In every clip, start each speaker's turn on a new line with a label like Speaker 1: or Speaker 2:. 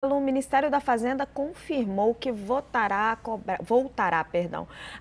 Speaker 1: O Ministério da Fazenda confirmou que voltará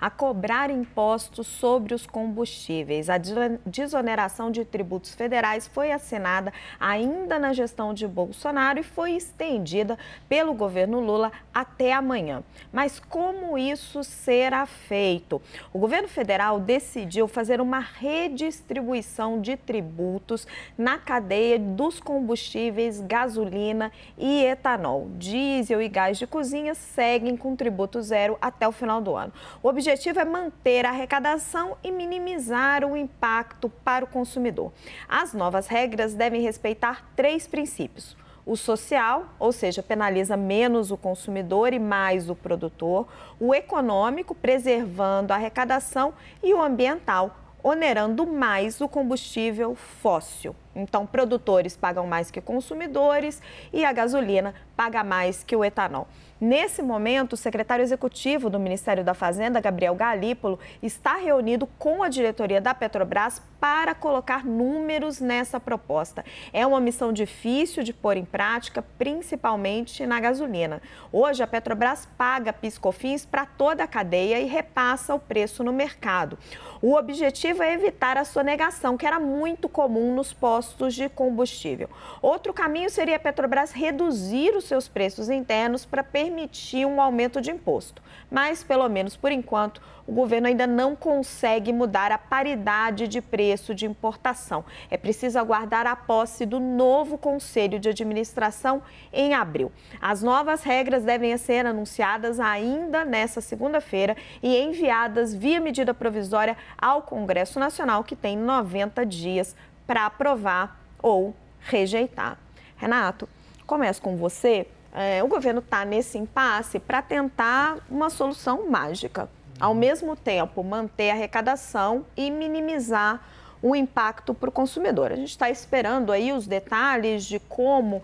Speaker 1: a cobrar impostos sobre os combustíveis. A desoneração de tributos federais foi assinada ainda na gestão de Bolsonaro e foi estendida pelo governo Lula até amanhã. Mas como isso será feito? O governo federal decidiu fazer uma redistribuição de tributos na cadeia dos combustíveis, gasolina e etanol. Diesel e gás de cozinha seguem com tributo zero até o final do ano. O objetivo é manter a arrecadação e minimizar o impacto para o consumidor. As novas regras devem respeitar 3 princípios. O social, ou seja, penaliza menos o consumidor e mais o produtor. O econômico, preservando a arrecadação. E o ambiental, onerando mais o combustível fóssil. Então, produtores pagam mais que consumidores e a gasolina paga mais que o etanol. Nesse momento, o secretário executivo do Ministério da Fazenda, Gabriel Galípolo, está reunido com a diretoria da Petrobras para colocar números nessa proposta. É uma missão difícil de pôr em prática, principalmente na gasolina. Hoje, a Petrobras paga PIS/COFINS para toda a cadeia e repassa o preço no mercado. O objetivo é evitar a sonegação, que era muito comum nos postos de combustível. Outro caminho seria a Petrobras reduzir os seus preços internos para permitir um aumento de imposto. Mas, pelo menos por enquanto, o governo ainda não consegue mudar a paridade de preço de importação. É preciso aguardar a posse do novo Conselho de Administração em abril. As novas regras devem ser anunciadas ainda nesta segunda-feira e enviadas via medida provisória ao Congresso Nacional, que tem 90 dias para aprovar ou rejeitar. Renato, começo com você. O governo está nesse impasse para tentar uma solução mágica. Ao mesmo tempo, manter a arrecadação e minimizar o impacto para o consumidor. A gente está esperando aí os detalhes de como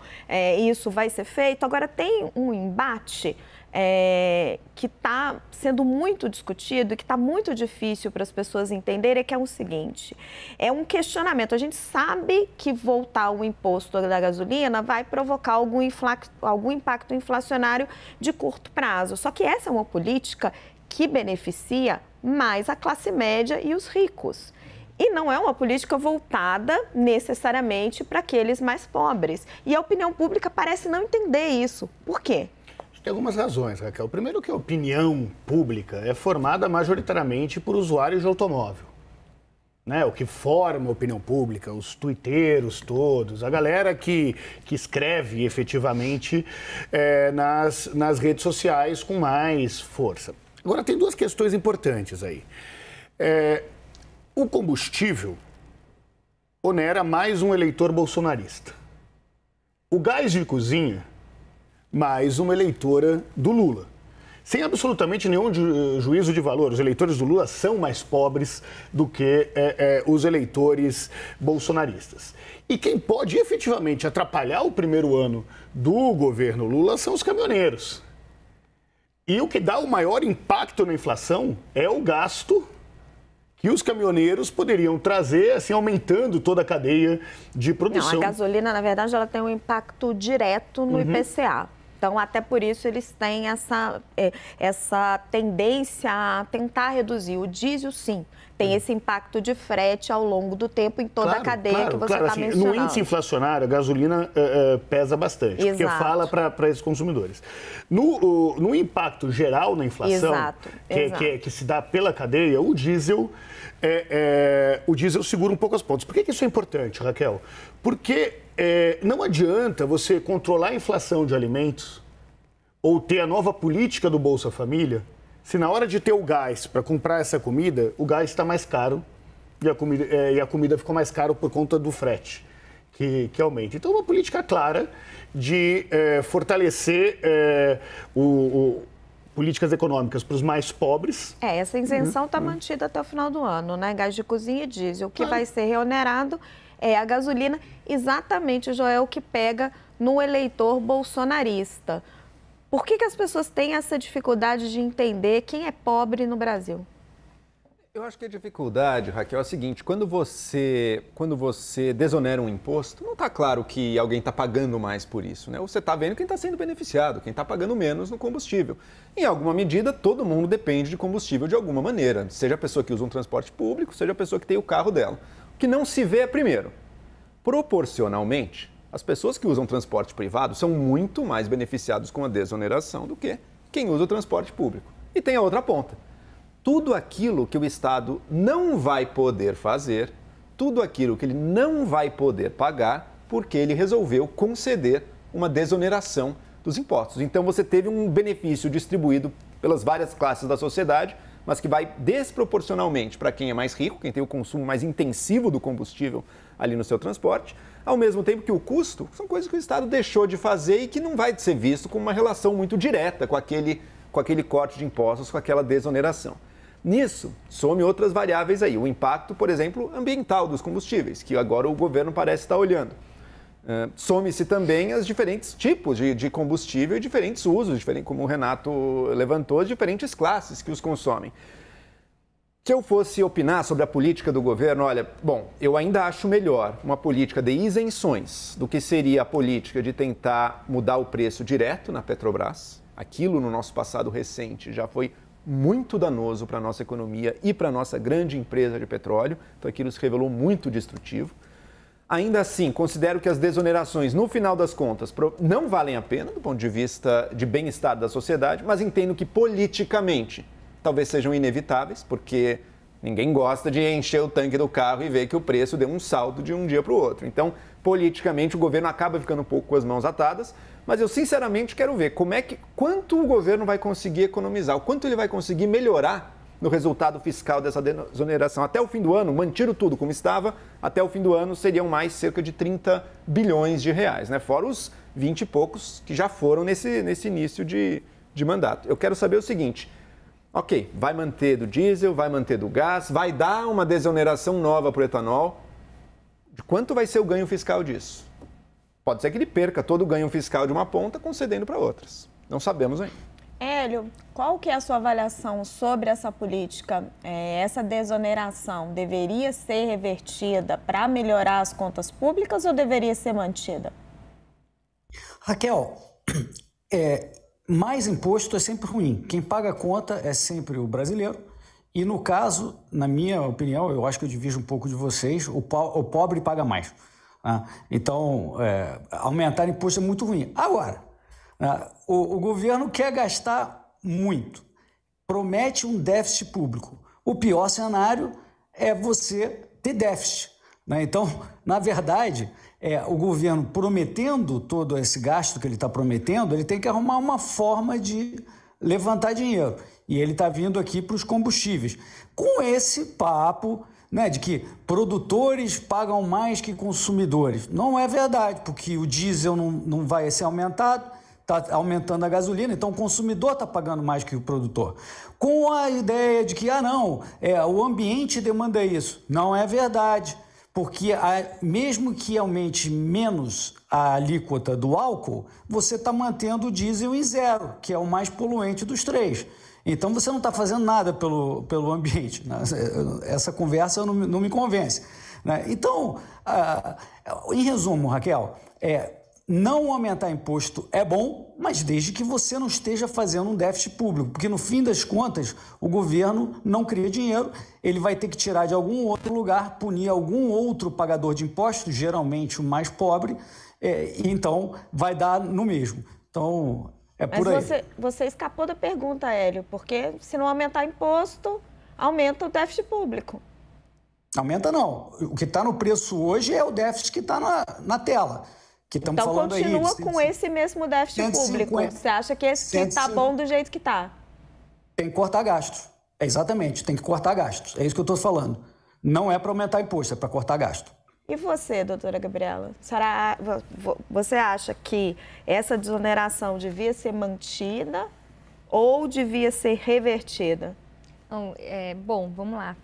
Speaker 1: isso vai ser feito. Agora, tem um embate que está sendo muito discutido e que está muito difícil para as pessoas entenderem, que é o seguinte: é um questionamento. A gente sabe que voltar o imposto da gasolina vai provocar algum impacto inflacionário de curto prazo. Só que essa é uma política que beneficia mais a classe média e os ricos. E não é uma política voltada necessariamente para aqueles mais pobres. E a opinião pública parece não entender isso. Por quê?
Speaker 2: Tem algumas razões, Raquel. Primeiro que a opinião pública é formada majoritariamente por usuários de automóvel. Né? O que forma a opinião pública, os tuiteiros todos, a galera que escreve efetivamente nas redes sociais com mais força. Agora, tem 2 questões importantes aí. O combustível onera mais um eleitor bolsonarista. O gás de cozinha, mais uma eleitora do Lula. Sem absolutamente nenhum juízo de valor, os eleitores do Lula são mais pobres do que os eleitores bolsonaristas. E quem pode efetivamente atrapalhar o primeiro ano do governo Lula são os caminhoneiros. E o que dá o maior impacto na inflação é o gasto que os caminhoneiros poderiam trazer, assim, aumentando toda a cadeia de produção.
Speaker 1: Não, a gasolina, na verdade, ela tem um impacto direto no IPCA. Então, até por isso, eles têm essa tendência a tentar reduzir. O diesel, sim, tem esse impacto de frete ao longo do tempo em toda a cadeia que você está
Speaker 2: assim,
Speaker 1: mencionando.
Speaker 2: No índice inflacionário, a gasolina pesa bastante,
Speaker 1: Exato.
Speaker 2: Porque fala para esses consumidores. No impacto geral na inflação,
Speaker 1: Exato.
Speaker 2: Que se dá pela cadeia, o diesel segura um pouco as pontas. Por que isso é importante, Raquel? Porque não adianta você controlar a inflação de alimentos ou ter a nova política do Bolsa Família se na hora de ter o gás para comprar essa comida, o gás está mais caro e a comida ficou mais caro por conta do frete que aumenta. Então, uma política clara de fortalecer políticas econômicas para os mais pobres.
Speaker 1: Essa isenção está mantida até o final do ano, né? Gás de cozinha e diesel. O que vai ser reonerado é a gasolina, exatamente, Joel, o que pega no eleitor bolsonarista. Por que as pessoas têm essa dificuldade de entender quem é pobre no Brasil?
Speaker 3: Eu acho que a dificuldade, Raquel, é o seguinte, quando você desonera um imposto, não está claro que alguém está pagando mais por isso, né? Você está vendo quem está sendo beneficiado, quem está pagando menos no combustível. Em alguma medida, todo mundo depende de combustível de alguma maneira, seja a pessoa que usa um transporte público, seja a pessoa que tem o carro dela. O que não se vê é, primeiro, proporcionalmente, as pessoas que usam transporte privado são muito mais beneficiadas com a desoneração do que quem usa o transporte público. E tem a outra ponta. Tudo aquilo que o Estado não vai poder fazer, tudo aquilo que ele não vai poder pagar, porque ele resolveu conceder uma desoneração dos impostos. Então você teve um benefício distribuído pelas várias classes da sociedade, mas que vai desproporcionalmente para quem é mais rico, quem tem o consumo mais intensivo do combustível ali no seu transporte, ao mesmo tempo que o custo são coisas que o Estado deixou de fazer e que não vai ser visto com uma relação muito direta com aquele corte de impostos, com aquela desoneração. Nisso, some outras variáveis aí. O impacto, por exemplo, ambiental dos combustíveis, que agora o governo parece estar olhando. Some-se também os diferentes tipos de combustível e diferentes usos, como o Renato levantou, diferentes classes que os consomem. Se eu fosse opinar sobre a política do governo, olha, bom, eu ainda acho melhor uma política de isenções do que seria a política de tentar mudar o preço direto na Petrobras. Aquilo no nosso passado recente já foi muito danoso para a nossa economia e para a nossa grande empresa de petróleo. Então aquilo se revelou muito destrutivo. Ainda assim, considero que as desonerações, no final das contas, não valem a pena do ponto de vista de bem-estar da sociedade, mas entendo que politicamente talvez sejam inevitáveis, porque ninguém gosta de encher o tanque do carro e ver que o preço deu um salto de um dia para o outro. Então, politicamente, o governo acaba ficando um pouco com as mãos atadas, mas eu sinceramente quero ver quanto o governo vai conseguir economizar, o quanto ele vai conseguir melhorar no resultado fiscal dessa desoneração. Até o fim do ano, mantido tudo como estava, até o fim do ano seriam mais cerca de 30 bilhões de reais, né? Fora os 20 e poucos que já foram nesse início de mandato. Eu quero saber o seguinte, ok, vai manter do diesel, vai manter do gás, vai dar uma desoneração nova para o etanol. De quanto vai ser o ganho fiscal disso? Pode ser que ele perca todo o ganho fiscal de uma ponta concedendo para outras. Não sabemos ainda.
Speaker 1: Hélio, qual que é a sua avaliação sobre essa política? Essa desoneração deveria ser revertida para melhorar as contas públicas ou deveria ser mantida?
Speaker 4: Raquel, mais imposto é sempre ruim. Quem paga a conta é sempre o brasileiro. E no caso, na minha opinião, eu acho que eu divido um pouco de vocês, o pobre paga mais. Então, aumentar imposto é muito ruim. Agora, o governo quer gastar muito, promete um déficit público. O pior cenário é você ter déficit. Então, na verdade, o governo prometendo todo esse gasto que ele está prometendo, ele tem que arrumar uma forma de levantar dinheiro. E ele está vindo aqui para os combustíveis. Com esse papo de que produtores pagam mais que consumidores. Não é verdade, porque o diesel não vai ser aumentado, está aumentando a gasolina, então o consumidor está pagando mais que o produtor. Com a ideia de que, o ambiente demanda isso. Não é verdade, porque mesmo que aumente menos a alíquota do álcool, você está mantendo o diesel em zero, que é o mais poluente dos três. Então, você não está fazendo nada pelo ambiente. Né? Essa conversa não me convence. Né? Então, em resumo, Raquel, não aumentar imposto é bom, mas desde que você não esteja fazendo um déficit público, porque no fim das contas, o governo não cria dinheiro, ele vai ter que tirar de algum outro lugar, punir algum outro pagador de impostos, geralmente o mais pobre, e então vai dar no mesmo. Então, por aí.
Speaker 1: Mas você escapou da pergunta, Hélio, porque se não aumentar imposto, aumenta o déficit público.
Speaker 4: Aumenta não. O que está no preço hoje é o déficit que está na tela. Que
Speaker 1: então continua aí, com esse mesmo déficit público. Você acha que esse está bom do jeito que está?
Speaker 4: Tem que cortar gastos. Exatamente, tem que cortar gastos. É isso que eu estou falando. Não é para aumentar imposto, é para cortar gasto.
Speaker 1: E você, doutora Gabriela? Você acha que essa desoneração devia ser mantida ou devia ser revertida?
Speaker 5: Bom, vamos lá,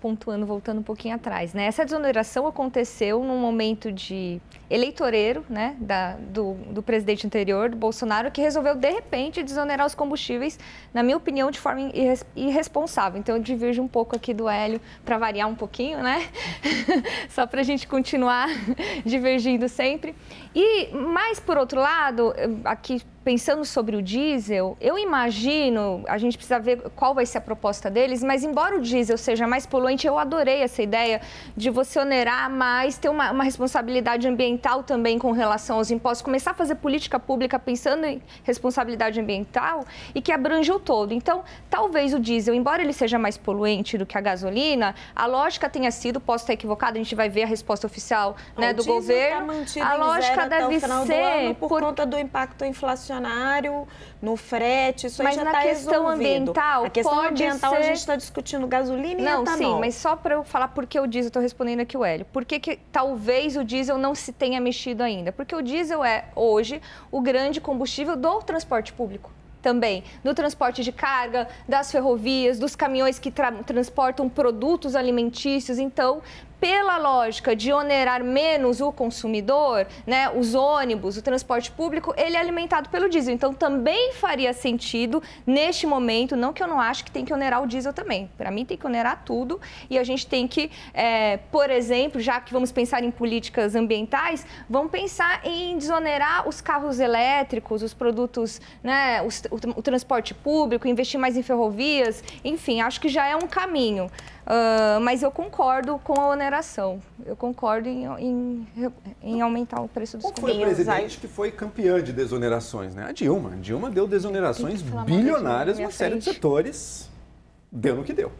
Speaker 5: voltando um pouquinho atrás, né? Essa desoneração aconteceu num momento de eleitoreiro, né, do presidente anterior, do Bolsonaro, que resolveu, de repente, desonerar os combustíveis, na minha opinião, de forma irresponsável. Então, eu divirjo um pouco aqui do Hélio, para variar um pouquinho, né? Só para a gente continuar divergindo sempre. Mas, por outro lado, aqui pensando sobre o diesel, eu imagino, a gente precisa ver qual vai ser a proposta deles, mas embora o diesel seja mais poluente, eu adorei essa ideia de você onerar mais, ter uma responsabilidade ambiental também com relação aos impostos, começar a fazer política pública pensando em responsabilidade ambiental e que abrange o todo. Então, talvez o diesel, embora ele seja mais poluente do que a gasolina, a lógica tenha sido, posso estar equivocada, a gente vai ver a resposta oficial, né, do governo.
Speaker 1: A lógica deve ser por conta do impacto inflacionário no frete, isso aí já está resolvido. A questão ambiental, a gente está discutindo gasolina e etanol.
Speaker 5: Não, sim, mas só para eu falar por que o diesel, estou respondendo aqui o Hélio. Por que talvez o diesel não se tenha mexido ainda? Porque o diesel é, hoje, o grande combustível do transporte público. Também, do transporte de carga, das ferrovias, dos caminhões que transportam produtos alimentícios. Então, pela lógica de onerar menos o consumidor, né, os ônibus, o transporte público, ele é alimentado pelo diesel. Então, também faria sentido, neste momento, não que eu não acho que tem que onerar o diesel também. Para mim, tem que onerar tudo e a gente tem que, por exemplo, já que vamos pensar em políticas ambientais, vamos pensar em desonerar os carros elétricos, os produtos, né, o transporte público, investir mais em ferrovias, enfim, acho que já é um caminho. Mas eu concordo com a oneração. Eu concordo em aumentar o preço dos
Speaker 3: combustíveis. Qual foi a presidente que foi campeã de desonerações, né? A Dilma. A Dilma deu desonerações bilionárias em uma série de setores. Deu no que deu.